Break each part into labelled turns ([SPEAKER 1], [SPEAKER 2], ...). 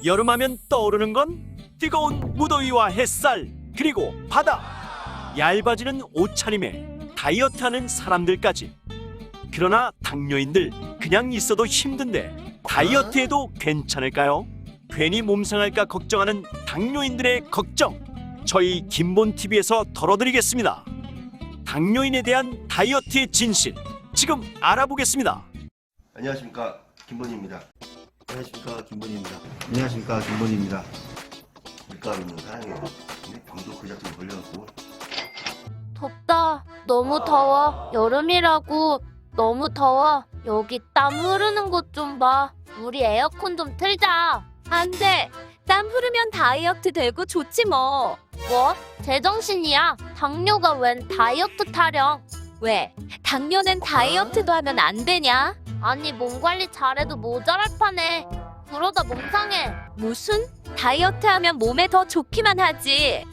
[SPEAKER 1] 여름하면 떠오르는 건 뜨거운 무더위와 햇살, 그리고 바다, 얇아지는 옷차림에 다이어트하는 사람들까지. 그러나 당뇨인들 그냥 있어도 힘든데 다이어트해도 괜찮을까요? 괜히 몸 상할까 걱정하는 당뇨인들의 걱정, 저희 김본TV에서 덜어드리겠습니다. 당뇨인에 대한 다이어트의 진실, 지금 알아보겠습니다.
[SPEAKER 2] 안녕하십니까, 김본희입니다. 안녕하십니까, 김본희입니다. 안녕하십니까, 김본희입니다. 밀가루는 사랑해요. 근데 병도 그 자체로 걸려갖고.
[SPEAKER 3] 덥다. 너무 더워. 여름이라고. 너무 더워. 여기 땀 흐르는 것 좀 봐. 우리 에어컨 좀 틀자.
[SPEAKER 4] 안 돼. 땀 흐르면 다이어트 되고 좋지 뭐.
[SPEAKER 3] 뭐? 제정신이야. 당뇨가 웬 다이어트 타령.
[SPEAKER 4] 왜? 당뇨는 다이어트도 하면 안 되냐?
[SPEAKER 3] 아니 몸 관리 잘해도 모자랄 판에. 그러다 몸 상해.
[SPEAKER 4] 무슨? 다이어트 하면 몸에 더 좋기만 하지.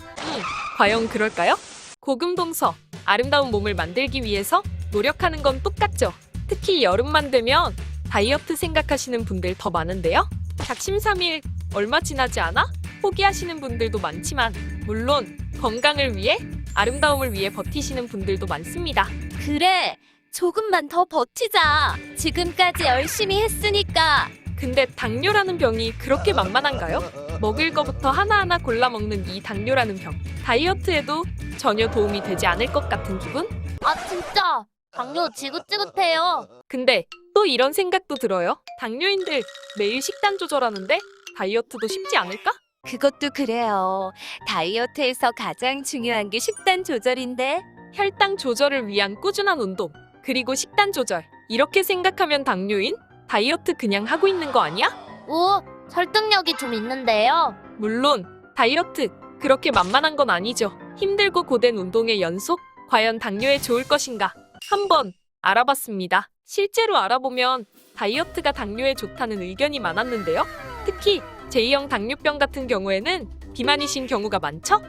[SPEAKER 5] 과연 그럴까요? 고금동서, 아름다운 몸을 만들기 위해서 노력하는 건 똑같죠. 특히 여름만 되면 다이어트 생각하시는 분들 더 많은데요. 작심삼일 얼마 지나지 않아 포기하시는 분들도 많지만, 물론 건강을 위해, 아름다움을 위해 버티시는 분들도 많습니다.
[SPEAKER 4] 그래. 조금만 더 버티자. 지금까지 열심히 했으니까.
[SPEAKER 5] 근데 당뇨라는 병이 그렇게 만만한가요? 먹을 거부터 하나하나 골라 먹는 이 당뇨라는 병, 다이어트에도 전혀 도움이 되지 않을 것 같은 기분?
[SPEAKER 3] 아 진짜. 당뇨 지긋지긋해요.
[SPEAKER 5] 근데 또 이런 생각도 들어요. 당뇨인들 매일 식단 조절하는데 다이어트도 쉽지 않을까?
[SPEAKER 4] 그것도 그래요. 다이어트에서 가장 중요한 게 식단 조절인데.
[SPEAKER 5] 혈당 조절을 위한 꾸준한 운동, 그리고 식단 조절, 이렇게 생각하면 당뇨인? 다이어트 그냥 하고 있는 거 아니야?
[SPEAKER 3] 오, 설득력이 좀 있는데요.
[SPEAKER 5] 물론 다이어트 그렇게 만만한 건 아니죠. 힘들고 고된 운동의 연속, 과연 당뇨에 좋을 것인가? 한번 알아봤습니다. 실제로 알아보면 다이어트가 당뇨에 좋다는 의견이 많았는데요. 특히 제2형 당뇨병 같은 경우에는 비만이신 경우가 많죠?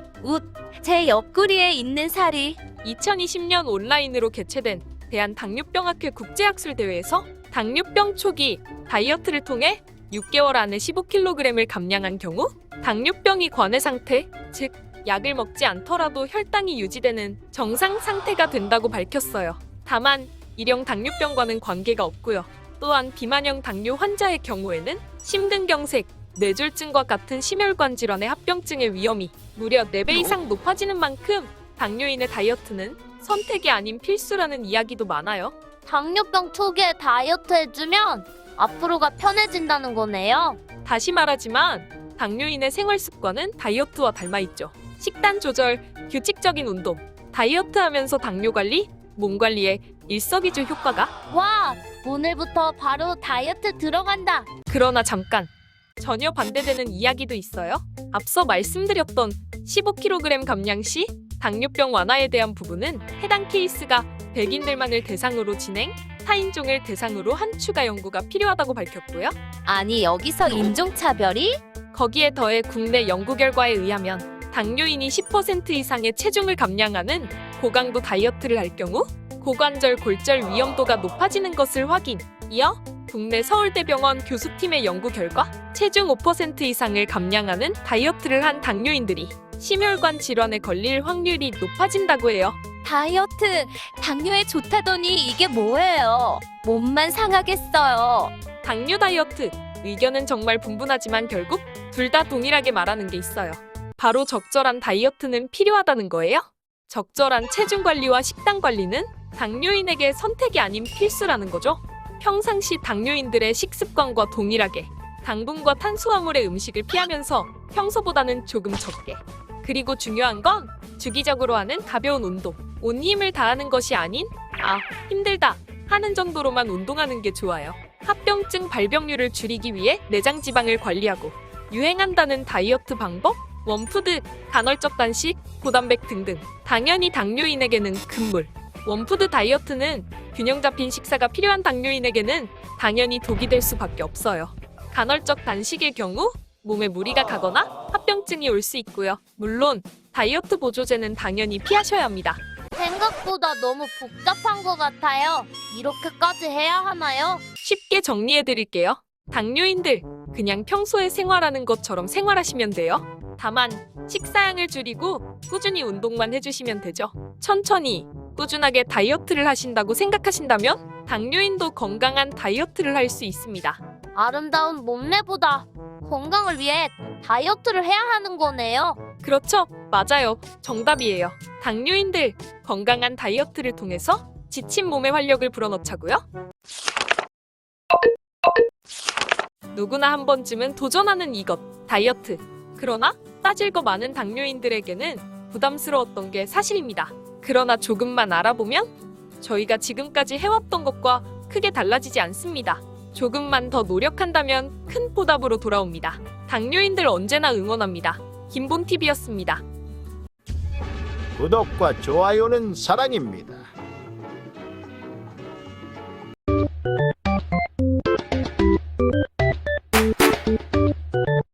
[SPEAKER 4] 제 옆구리에 있는 살이.
[SPEAKER 5] 2020년 온라인으로 개최된 대한당뇨병학회 국제학술대회에서 당뇨병 초기 다이어트를 통해 6개월 안에 15kg을 감량한 경우 당뇨병이 관해 상태, 즉 약을 먹지 않더라도 혈당이 유지되는 정상 상태가 된다고 밝혔어요. 다만 일형 당뇨병과는 관계가 없고요. 또한 비만형 당뇨 환자의 경우에는 심근경색, 뇌졸중과 같은 심혈관 질환의 합병증의 위험이 무려 4배 이상 높아지는 만큼 당뇨인의 다이어트는 선택이 아닌 필수라는 이야기도 많아요.
[SPEAKER 3] 당뇨병 초기에 다이어트 해주면 앞으로가 편해진다는 거네요.
[SPEAKER 5] 다시 말하지만 당뇨인의 생활 습관은 다이어트와 닮아있죠. 식단 조절, 규칙적인 운동, 다이어트 하면서 당뇨 관리, 몸 관리에 일석이조 효과가.
[SPEAKER 3] 와, 오늘부터 바로 다이어트 들어간다.
[SPEAKER 5] 그러나 잠깐, 전혀 반대되는 이야기도 있어요. 앞서 말씀드렸던 15kg 감량 시 당뇨병 완화에 대한 부분은 해당 케이스가 백인들만을 대상으로 진행, 타인종을 대상으로 한 추가 연구가 필요하다고 밝혔고요.
[SPEAKER 4] 아니 여기서 인종차별이?
[SPEAKER 5] 거기에 더해 국내 연구 결과에 의하면 당뇨인이 10% 이상의 체중을 감량하는 고강도 다이어트를 할 경우 고관절 골절 위험도가 높아지는 것을 확인. 이어 국내 서울대병원 교수팀의 연구 결과 체중 5% 이상을 감량하는 다이어트를 한 당뇨인들이 심혈관 질환에 걸릴 확률이 높아진다고 해요.
[SPEAKER 4] 다이어트 당뇨에 좋다더니 이게 뭐예요? 몸만 상하겠어요.
[SPEAKER 5] 당뇨 다이어트 의견은 정말 분분하지만 결국 둘 다 동일하게 말하는 게 있어요. 바로 적절한 다이어트는 필요하다는 거예요. 적절한 체중 관리와 식단 관리는 당뇨인에게 선택이 아닌 필수라는 거죠. 평상시 당뇨인들의 식습관과 동일하게 당분과 탄수화물의 음식을 피하면서 평소보다는 조금 적게, 그리고 중요한 건 주기적으로 하는 가벼운 운동, 온 힘을 다하는 것이 아닌 힘들다 하는 정도로만 운동하는 게 좋아요. 합병증 발병률을 줄이기 위해 내장 지방을 관리하고 유행한다는 다이어트 방법, 원푸드, 간헐적 단식, 고단백 등등. 당연히 당뇨인에게는 금물. 원푸드 다이어트는 균형 잡힌 식사가 필요한 당뇨인에게는 당연히 독이 될 수밖에 없어요. 간헐적 단식의 경우 몸에 무리가 가거나 합병증이 올 수 있고요. 물론 다이어트 보조제는 당연히 피하셔야 합니다.
[SPEAKER 3] 생각보다 너무 복잡한 것 같아요. 이렇게까지 해야 하나요?
[SPEAKER 5] 쉽게 정리해 드릴게요. 당뇨인들, 그냥 평소에 생활하는 것처럼 생활하시면 돼요. 다만 식사량을 줄이고 꾸준히 운동만 해주시면 되죠. 천천히 꾸준하게 다이어트를 하신다고 생각하신다면 당뇨인도 건강한 다이어트를 할 수 있습니다.
[SPEAKER 3] 아름다운 몸매보다 건강을 위해 다이어트를 해야 하는 거네요.
[SPEAKER 5] 그렇죠. 맞아요. 정답이에요. 당뇨인들 건강한 다이어트를 통해서 지친 몸에 활력을 불어넣자고요. 누구나 한 번쯤은 도전하는 이것, 다이어트. 그러나 따질 거 많은 당뇨인들에게는 부담스러웠던 게 사실입니다. 그러나 조금만 알아보면 저희가 지금까지 해왔던 것과 크게 달라지지 않습니다. 조금만 더 노력한다면 큰 보답으로 돌아옵니다. 당뇨인들 언제나 응원합니다. 김본TV였습니다.
[SPEAKER 6] 구독과 좋아요는 사랑입니다.